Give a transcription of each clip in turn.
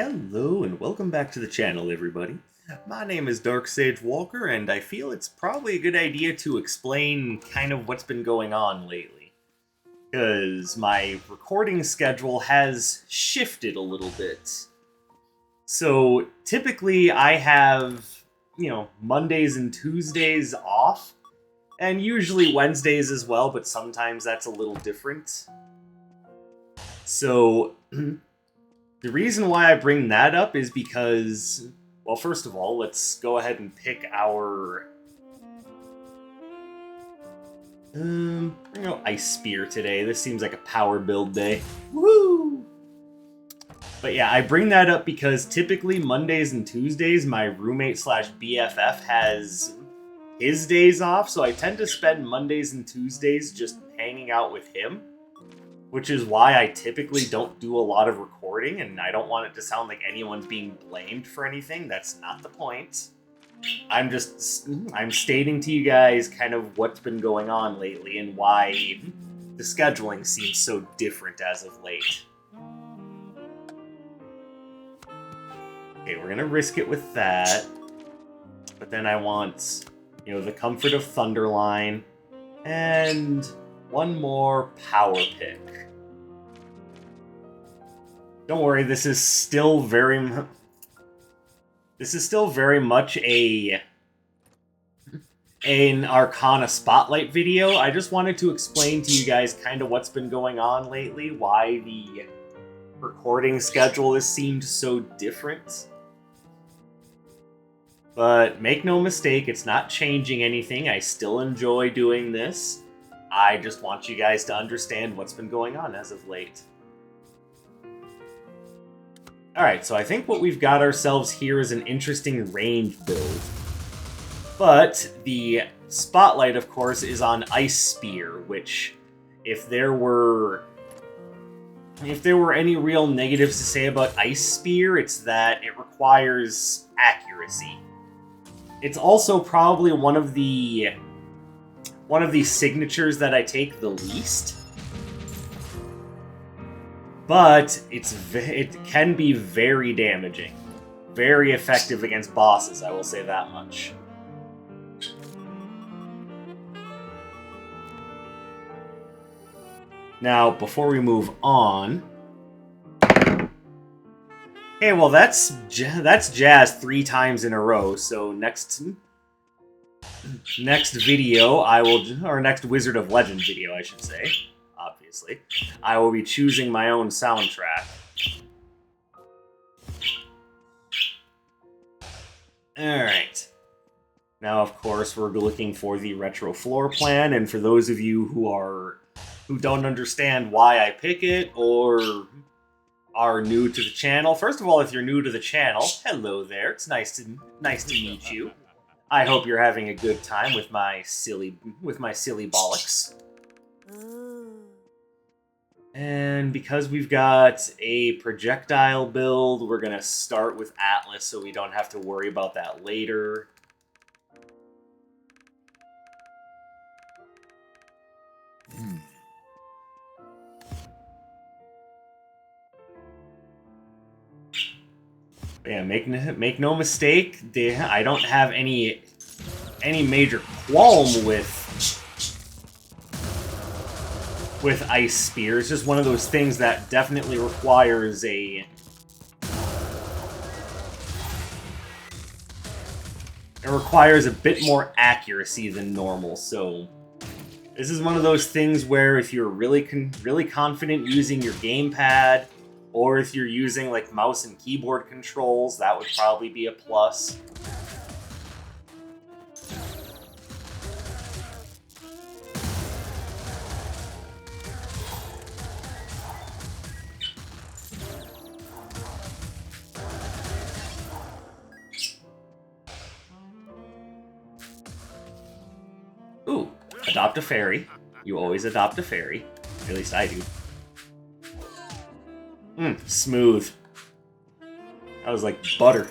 Hello and welcome back to the channel, everybody. My name is Dark Sage Walker, and I feel it's probably a good idea to explain kind of what's been going on lately. Because my recording schedule has shifted a little bit. So typically I have, Mondays and Tuesdays off, and usually Wednesdays as well, but sometimes that's a little different. So the reason why I bring that up is because, well, first of all, let's go ahead and pick our Ice Spear today. This seems like a power build day. Woo! But yeah, I bring that up because typically Mondays and Tuesdays, my roommate slash BFF has his days off, so I tend to spend Mondays and Tuesdays just hanging out with him. Which is why I typically don't do a lot of recording, and I don't want it to sound like anyone's being blamed for anything. That's not the point. I'm stating to you guys kind of what's been going on lately and why the scheduling seems so different as of late. Okay, we're gonna risk it with that. But then I want, the comfort of Thunderline and one more power pick. Don't worry, this is still very much an Arcana spotlight video. I just wanted to explain to you guys kind of what's been going on lately, why the recording schedule has seemed so different. But make no mistake, it's not changing anything. I still enjoy doing this. I just want you guys to understand what's been going on as of late. Alright, so I think what we've got ourselves here is an interesting range build. But the spotlight, of course, is on Ice Spear, which, if there were any real negatives to say about Ice Spear, it's that it requires accuracy. It's also probably one of the signatures that I take the least. But it can be very damaging. Very effective against bosses, I will say that much. Now, before we move on... Hey, well, that's Jazz 3 times in a row, so next video, or next Wizard of Legend video, I should say, obviously, I will be choosing my own soundtrack. Alright. Now, of course, we're looking for the retro floor plan, and for those of you who don't understand why I pick it, or are new to the channel, first of all, if you're new to the channel, hello there, it's nice to meet you. I hope you're having a good time with my silly bollocks. And because we've got a projectile build, we're gonna start with Atlas so we don't have to worry about that later. Yeah, make no mistake, I don't have any major qualm with Ice Spear. It's just one of those things that definitely requires a bit more accuracy than normal. So this is one of those things where if you're really confident using your gamepad, or if you're using like mouse and keyboard controls, that would probably be a plus. Ooh, adopt a fairy. You always adopt a fairy. At least I do. Smooth. That was like butter.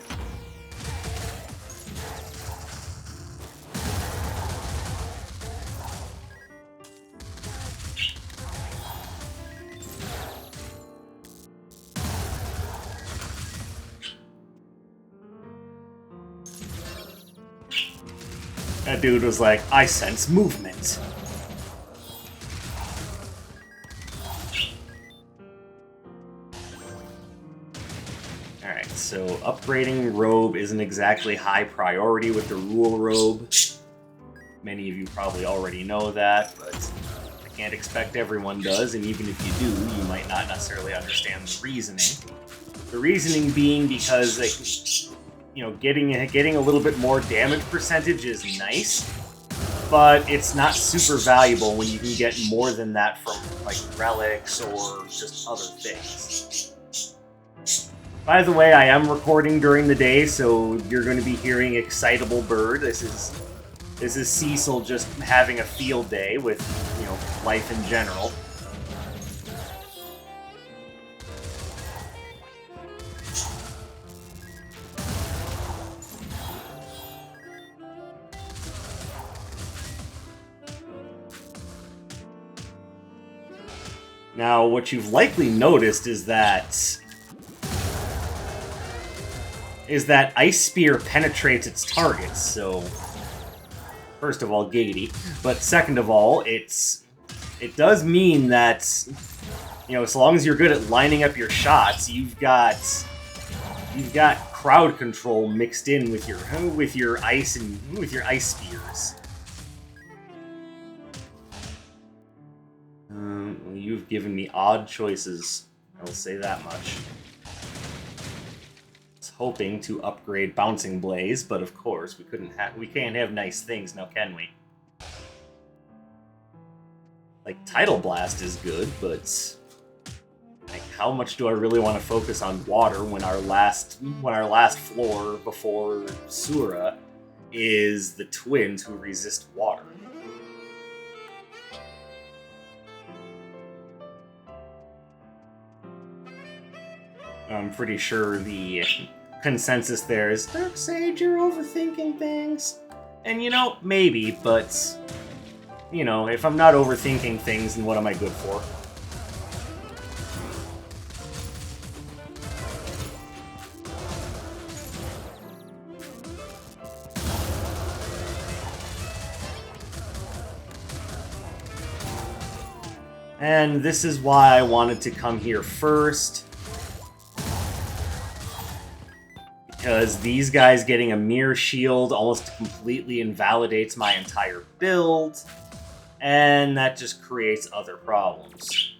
That dude was like, I sense movement. Alright, so upgrading robe isn't exactly high priority with the rule robe. Many of you probably already know that, but I can't expect everyone does, and even if you do, you might not necessarily understand the reasoning. The reasoning being because, like, you know, getting a little bit more damage percentage is nice, but it's not super valuable when you can get more than that from, like, relics or just other things. By the way, I am recording during the day, so you're going to be hearing Excitable Bird. This is Cecil just having a field day with, you know, life in general. Now, what you've likely noticed is that Ice Spear penetrates its targets, so first of all, giggity, but second of all, it does mean that, you know, as long as you're good at lining up your shots, you've got crowd control mixed in with your ice spears. Well, you've given me odd choices, I'll say that much. I was hoping to upgrade Bouncing Blaze, but of course we can't have nice things now, can we? Like, Tidal Blast is good, but like, how much do I really want to focus on water when our last floor before Sura is the twins who resist water? I'm pretty sure the consensus there is, Darkseid, you're overthinking things. And, you know, maybe, but, you know, if I'm not overthinking things, then what am I good for? And this is why I wanted to come here first. Because these guys getting a mirror shield almost completely invalidates my entire build, and that just creates other problems.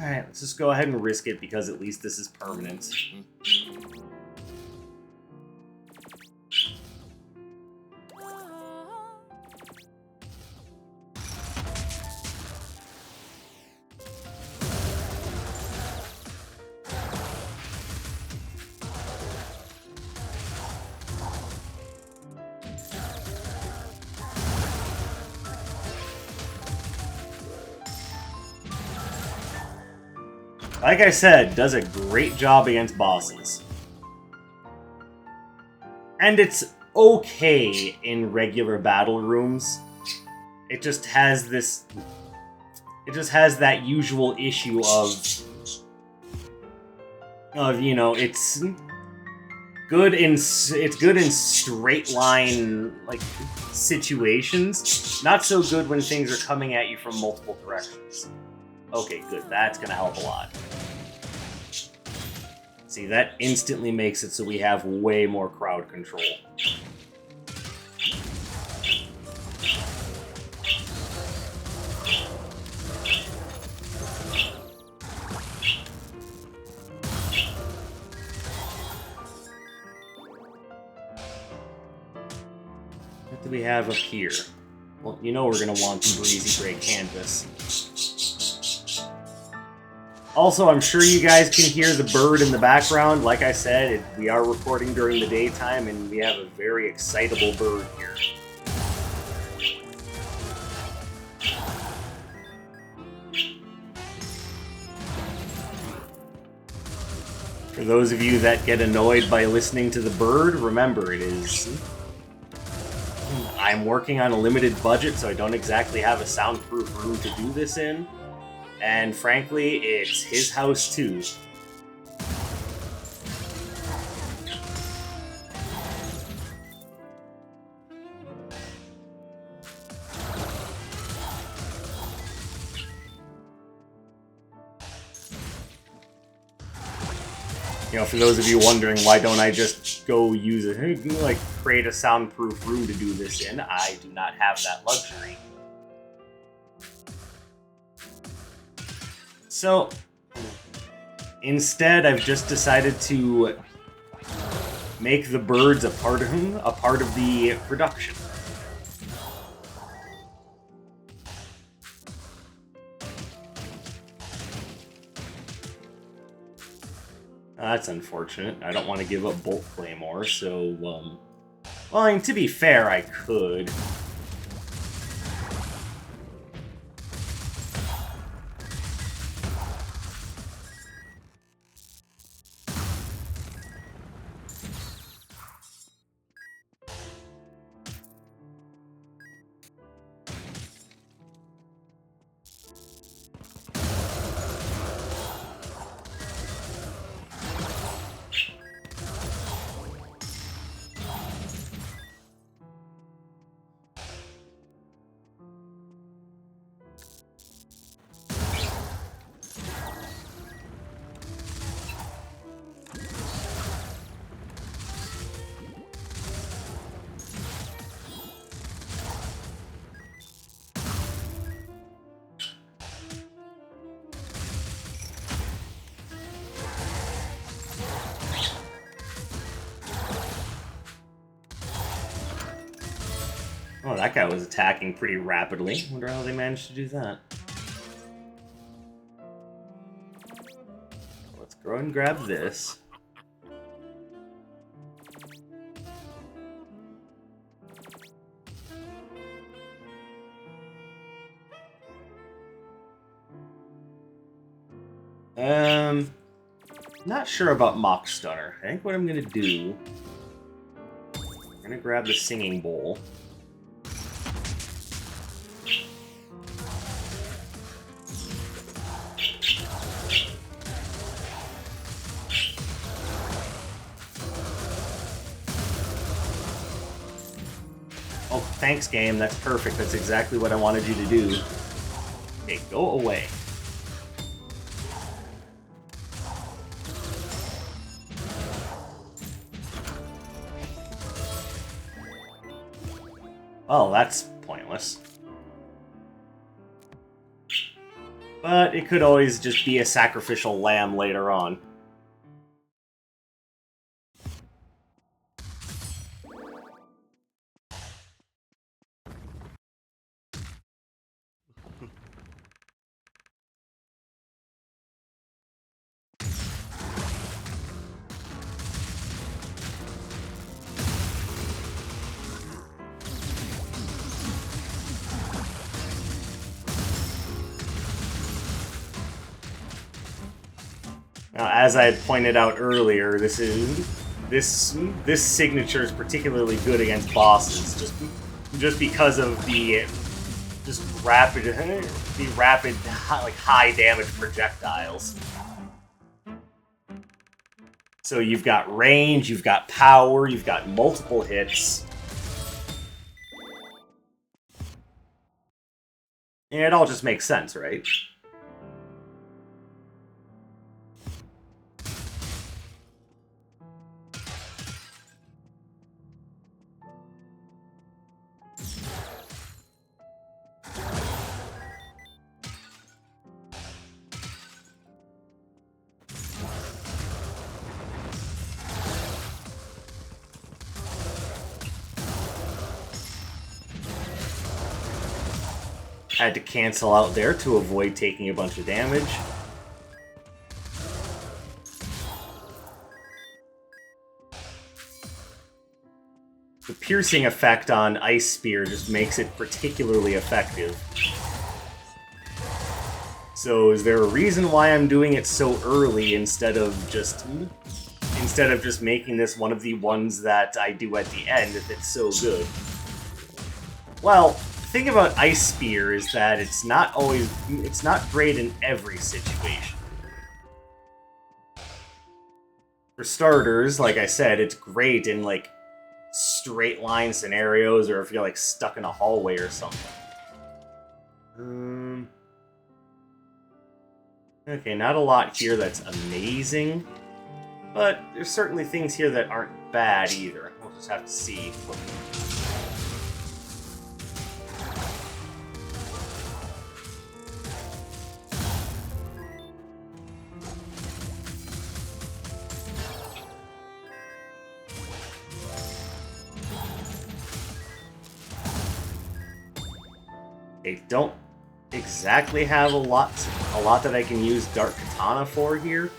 Alright, let's just go ahead and risk it, because at least this is permanent. Like I said, does a great job against bosses. And it's okay in regular battle rooms. It just has this... It just has that usual issue of, you know, it's good in straight line, like, situations. Not so good when things are coming at you from multiple directions. Okay, good. That's gonna help a lot. See, that instantly makes it so we have way more crowd control. What do we have up here? Well, you know we're gonna want some breezy gray canvas. Also, I'm sure you guys can hear the bird in the background. Like I said, we are recording during the daytime, and we have a very excitable bird here. For those of you that get annoyed by listening to the bird, remember, I'm working on a limited budget, so I don't exactly have a soundproof room to do this in. And frankly, it's his house too. You know, for those of you wondering, why don't I just go use it, like, create a soundproof room to do this in? I do not have that luxury. So, instead, I've just decided to make the birds a part of the production. That's unfortunate. I don't want to give up Bolt Claymore, so, well, I mean, to be fair, I could. Oh, that guy was attacking pretty rapidly. Wonder how they managed to do that. Let's go and grab this. Not sure about Mock Stunner. I think what I'm gonna do, I'm gonna grab the Singing Bowl. Oh, thanks, game. That's perfect. That's exactly what I wanted you to do. Okay, go away. Oh, that's pointless. But it could always just be a sacrificial lamb later on. Now, as I had pointed out earlier, this signature is particularly good against bosses, just because of the rapid like high damage projectiles. So you've got range, you've got power, you've got multiple hits. And it all just makes sense, right? Had to cancel out there to avoid taking a bunch of damage. The piercing effect on Ice Spear just makes it particularly effective. So is there a reason why I'm doing it so early instead of just making this one of the ones that I do at the end if it's so good? Well, the thing about Ice Spear is that it's not great in every situation. For starters, like I said, it's great in like straight line scenarios or if you're like stuck in a hallway or something. Okay, not a lot here that's amazing. But there's certainly things here that aren't bad either. We'll just have to see. They don't exactly have a lot that I can use Dark Katana for here.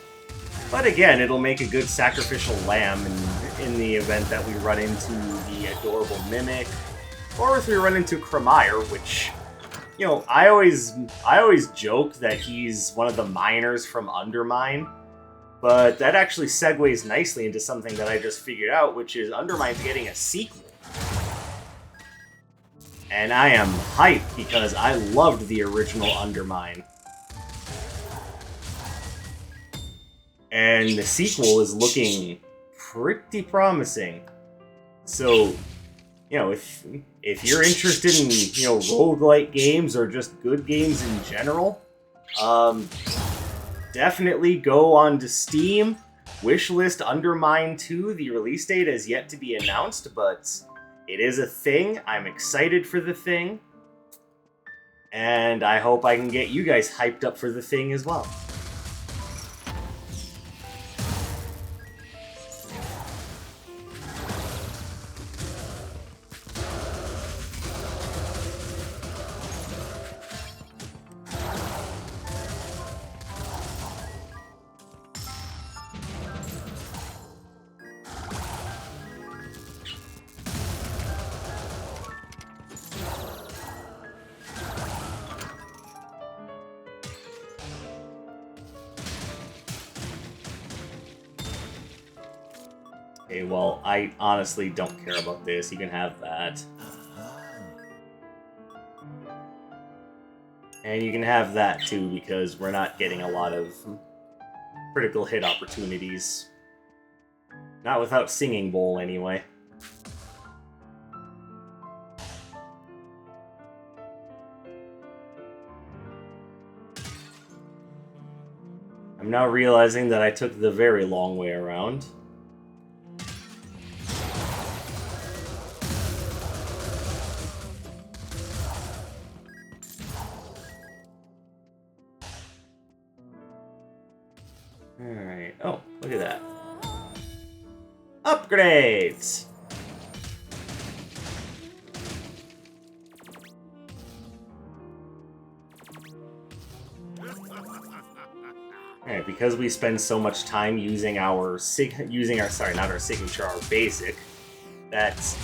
But again, it'll make a good sacrificial lamb in the event that we run into the adorable Mimic, or if we run into Cremire, which, you know, I always joke that he's one of the miners from Undermine, but that actually segues nicely into something that I just figured out, which is Undermine's getting a sequel. And I am hyped because I loved the original Undermine. And the sequel is looking pretty promising. So, you know, if you're interested in, you know, roguelike games or just good games in general, definitely go on to Steam, wishlist Undermine 2. The release date has yet to be announced, but it is a thing. I'm excited for the thing. And I hope I can get you guys hyped up for the thing as well. Okay, well, I honestly don't care about this. You can have that. And you can have that too, because we're not getting a lot of critical hit opportunities. Not without Singing Bowl, anyway. I'm now realizing that I took the very long way around. Alright. Oh, look at that. Upgrades! Alright, because we spend so much time using our our basic, that's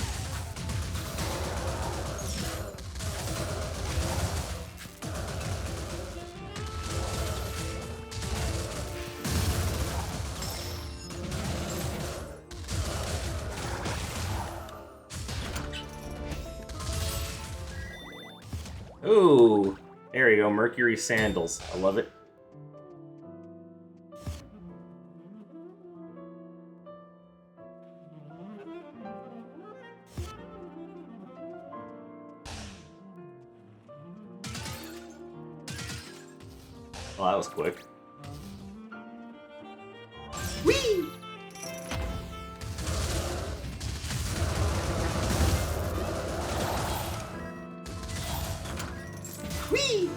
ooh, there you go, Mercury Sandals. I love it. Well, that was quick. Whee! Whee!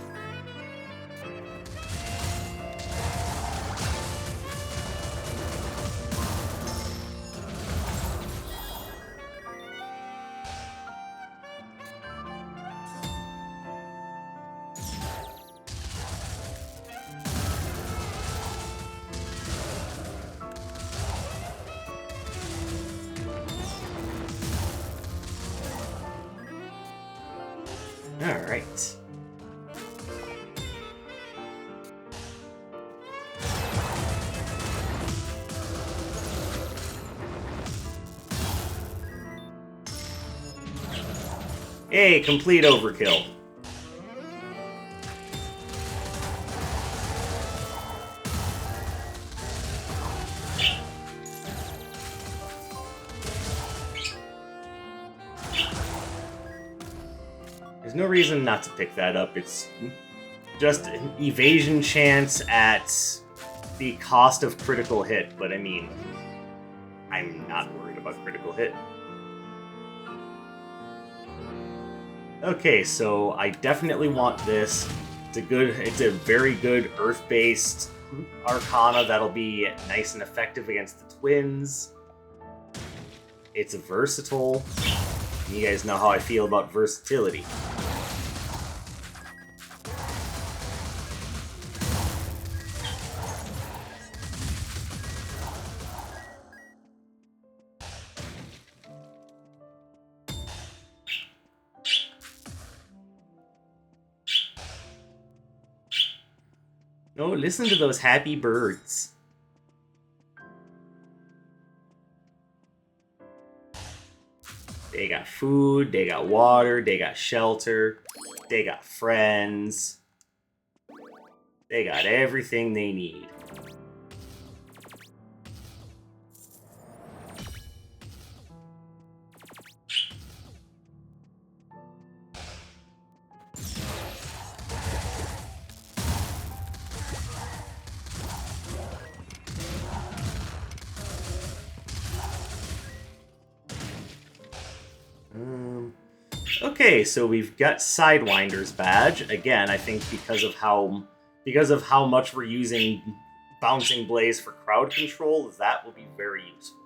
All right. Hey, complete overkill. There's no reason not to pick that up. It's just an evasion chance at the cost of critical hit, but I mean, I'm not worried about critical hit. Okay, so I definitely want this. It's a very good Earth-based Arcana that'll be nice and effective against the twins. It's versatile. You guys know how I feel about versatility. Oh, listen to those happy birds. They got food, they got water, they got shelter, they got friends. They got everything they need. Okay, so we've got Sidewinder's badge. Again, I think because of how much we're using Bouncing Blaze for crowd control, that will be very useful.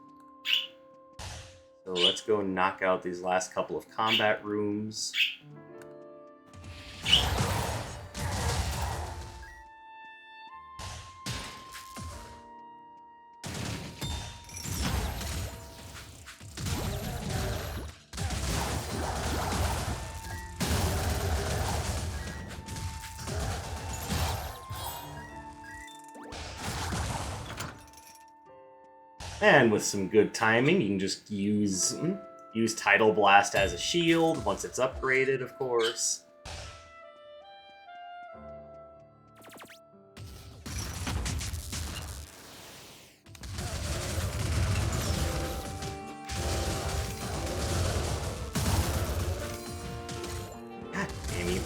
So let's go knock out these last couple of combat rooms. And with some good timing, you can just use Tidal Blast as a shield, once it's upgraded, of course. God damn you.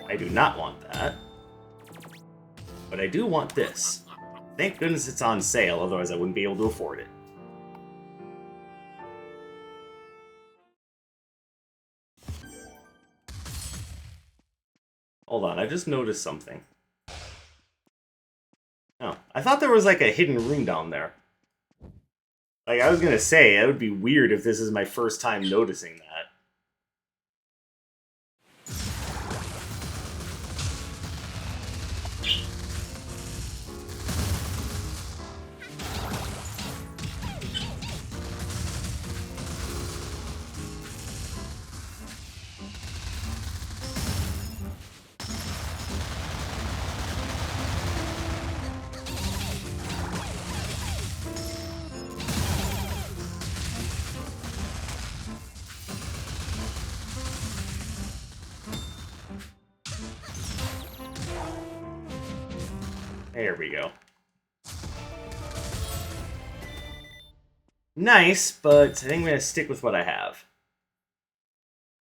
I do not want that. But I do want this. Thank goodness it's on sale, otherwise I wouldn't be able to afford it. Hold on, I just noticed something. Oh, I thought there was like a hidden room down there. Like, I was gonna say, it would be weird if this is my first time noticing that. There we go. Nice, but I think I'm going to stick with what I have.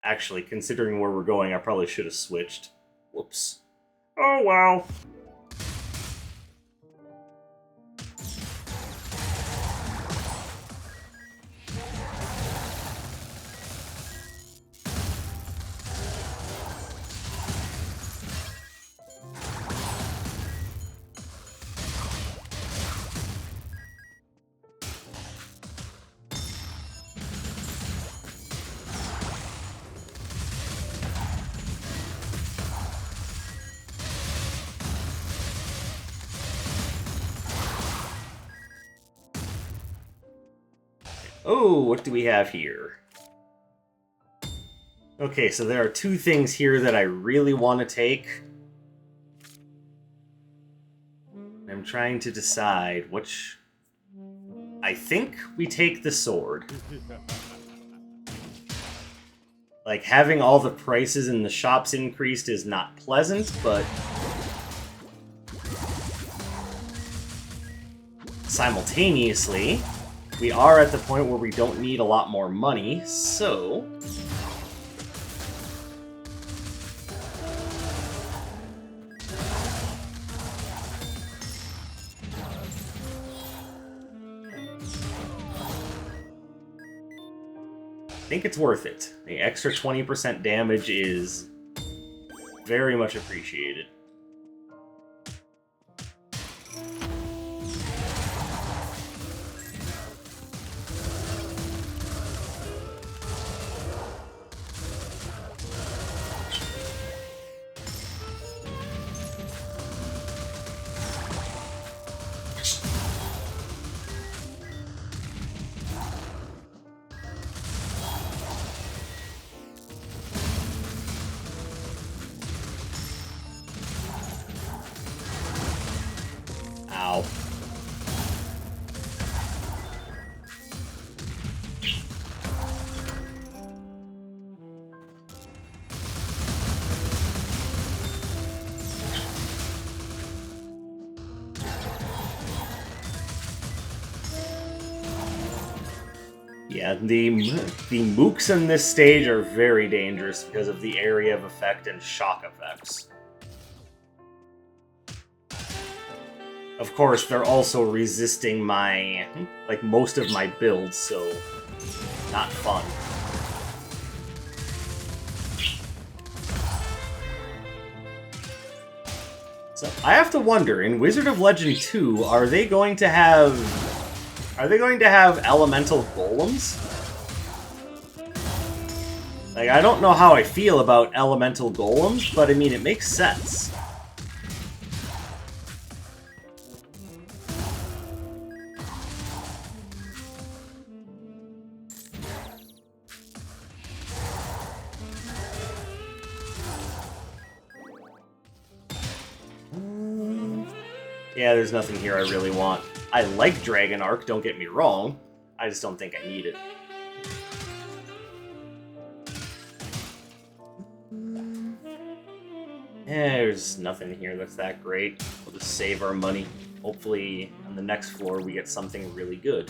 Actually, considering where we're going, I probably should have switched. Whoops. Oh, wow. Oh, what do we have here? Okay, so there are two things here that I really want to take. I'm trying to decide which... I think we take the sword. Like, having all the prices in the shops increased is not pleasant, but... simultaneously... We are at the point where we don't need a lot more money, so... I think it's worth it. The extra 20% damage is very much appreciated. Ow. Yeah, the mooks in this stage are very dangerous because of the area of effect and shock effects. Of course, they're also resisting my, like, most of my builds, so not fun. So I have to wonder, in Wizard of Legend 2, are they going to have elemental golems? Like, I don't know how I feel about elemental golems, but I mean, it makes sense. Yeah, there's nothing here I really want. I like Dragon Arc, don't get me wrong. I just don't think I need it. There's nothing here that's that great. We'll just save our money. Hopefully, on the next floor, we get something really good.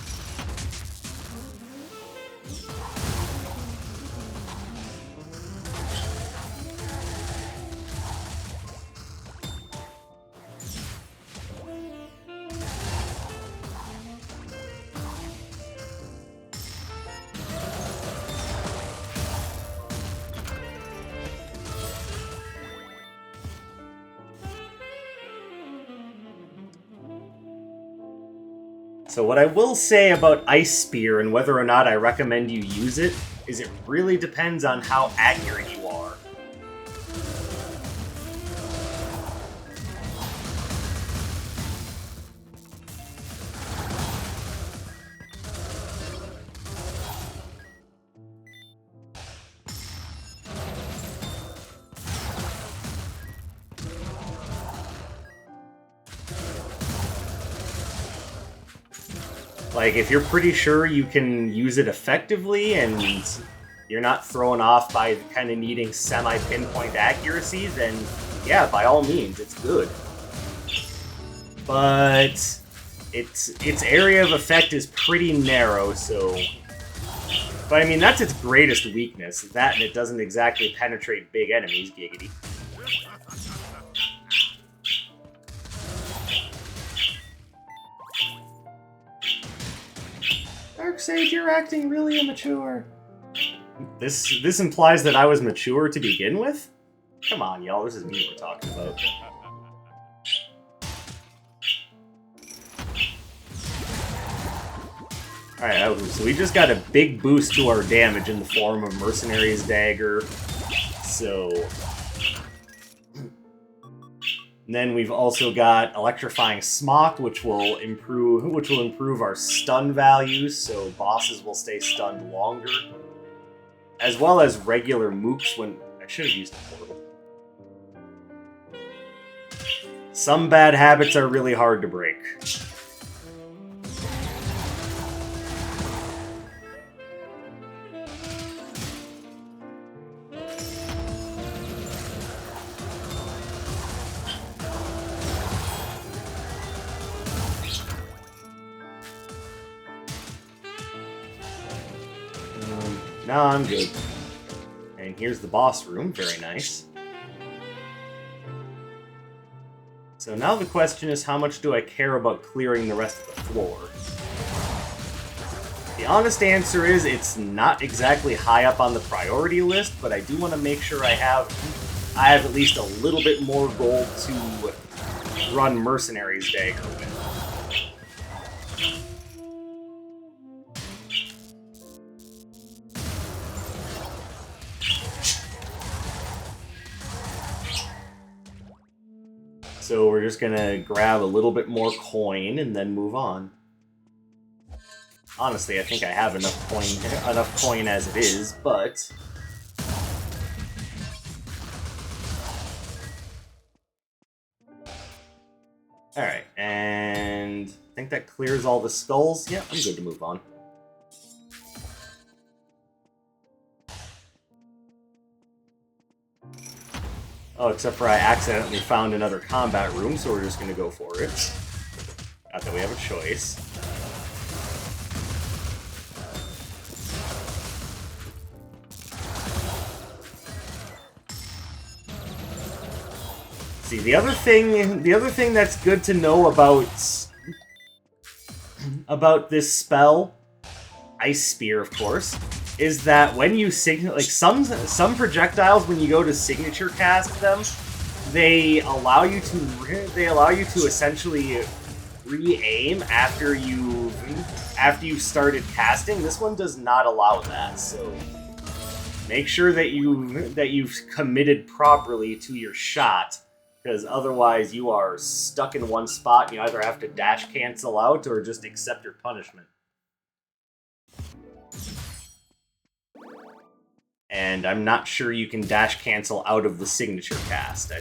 So what I will say about Ice Spear and whether or not I recommend you use it is it really depends on how accurate you are. Like, if you're pretty sure you can use it effectively and you're not thrown off by kind of needing semi-pinpoint accuracy, then yeah, by all means, it's good. But its area of effect is pretty narrow, so... But I mean, that's its greatest weakness. That and it doesn't exactly penetrate big enemies, giggity. Darkseid, you're acting really immature. This implies that I was mature to begin with? Come on, y'all, this is me we're talking about. Alright, so we just got a big boost to our damage in the form of Mercenary's Dagger. So... And then we've also got Electrifying Smock, which will improve our stun values, so bosses will stay stunned longer. As well as regular mooks when... I should have used a portal. Some bad habits are really hard to break. No, I'm good. And here's the boss room. Very nice. So now the question is, how much do I care about clearing the rest of the floor? The honest answer is it's not exactly high up on the priority list, but I do want to make sure I have at least a little bit more gold to run Mercenary's Dagger with. So we're just gonna grab a little bit more coin and then move on. Honestly, I think I have enough coin as it is, but alright, and I think that clears all the skulls. Yeah, I'm good to move on. Oh, except for I accidentally found another combat room, so we're just gonna go for it. Not that we have a choice. See, the other thing that's good to know about this spell, Ice Spear, of course, is that when you some projectiles, when you go to signature cast them, they allow you to essentially re-aim after you've started casting. This one does not allow that, so make sure that you've committed properly to your shot, because otherwise you are stuck in one spot. You either have to dash cancel out or just accept your punishment. And I'm not sure you can dash cancel out of the signature cast.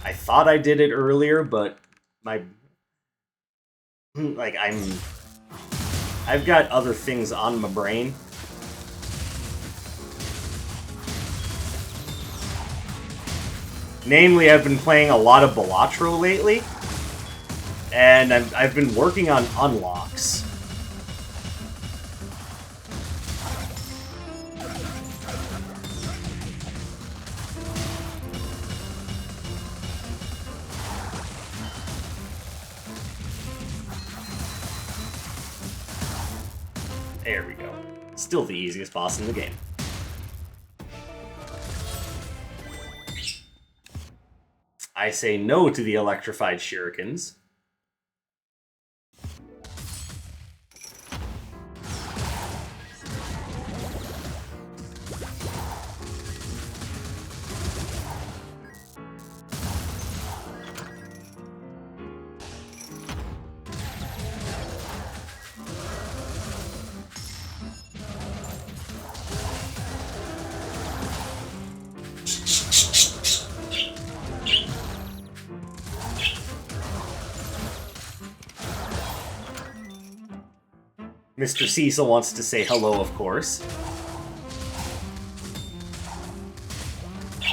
I thought I did it earlier, but I've got other things on my brain. Namely, I've been playing a lot of Balatro lately, and I've been working on unlocks. There we go. Still the easiest boss in the game. I say no to the electrified shurikens. Mr. Cecil wants to say hello, of course.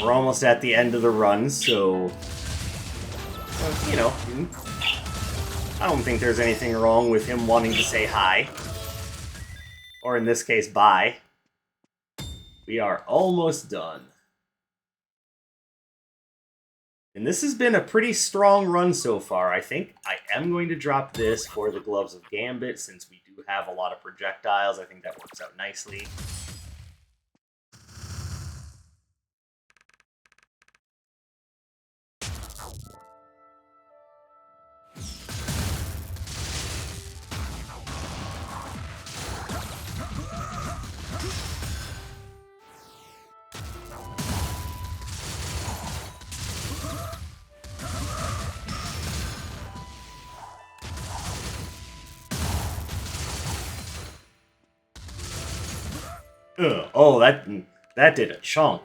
We're almost at the end of the run, so... you know, I don't think there's anything wrong with him wanting to say hi. Or in this case, bye. We are almost done. And this has been a pretty strong run so far. I think I am going to drop this for the Gloves of Gambit, since we do have a lot of projectiles. I think that works out nicely. Ugh. Oh, that did a chunk.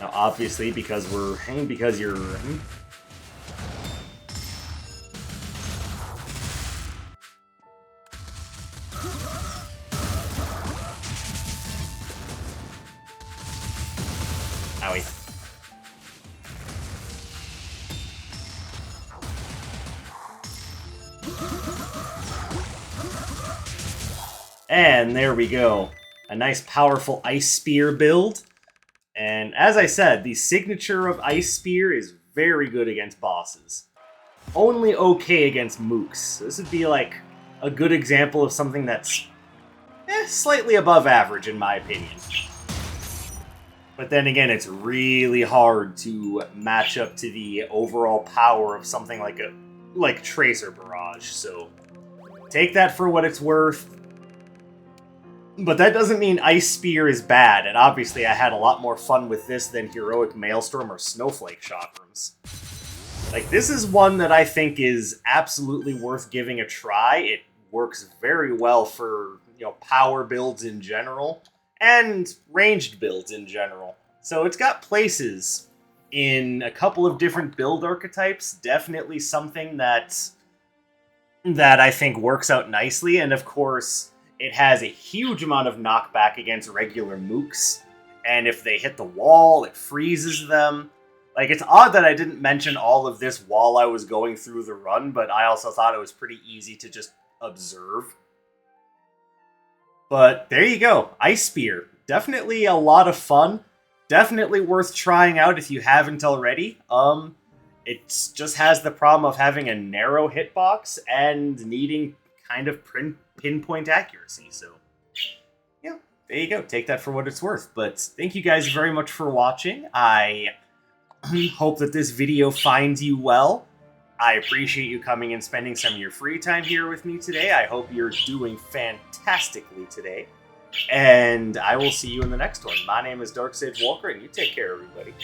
Now, obviously, because you're... Owie. And there we go. A nice powerful Ice Spear build. And as I said, the signature of Ice Spear is very good against bosses. Only okay against mooks. This would be like a good example of something that's slightly above average in my opinion. But then again, it's really hard to match up to the overall power of something like Tracer Barrage. So take that for what it's worth. But that doesn't mean Ice Spear is bad, and obviously I had a lot more fun with this than Heroic Maelstrom or Snowflake Chakrams. Like, this is one that I think is absolutely worth giving a try. It works very well for, power builds in general, and ranged builds in general. So it's got places in a couple of different build archetypes. Definitely something that I think works out nicely, and of course, it has a huge amount of knockback against regular mooks, and if they hit the wall, it freezes them. Like, it's odd that I didn't mention all of this while I was going through the run, but I also thought it was pretty easy to just observe. But there you go, Ice Spear. Definitely a lot of fun. Definitely worth trying out if you haven't already. It just has the problem of having a narrow hitbox and needing kind of pinpoint accuracy, so yeah, there you go. Take that for what it's worth. But thank you guys very much for watching. I hope that this video finds you well. I appreciate you coming and spending some of your free time here with me today. I hope you're doing fantastically today. And I will see you in the next one. My name is Dark Sage Walker, and you take care, everybody.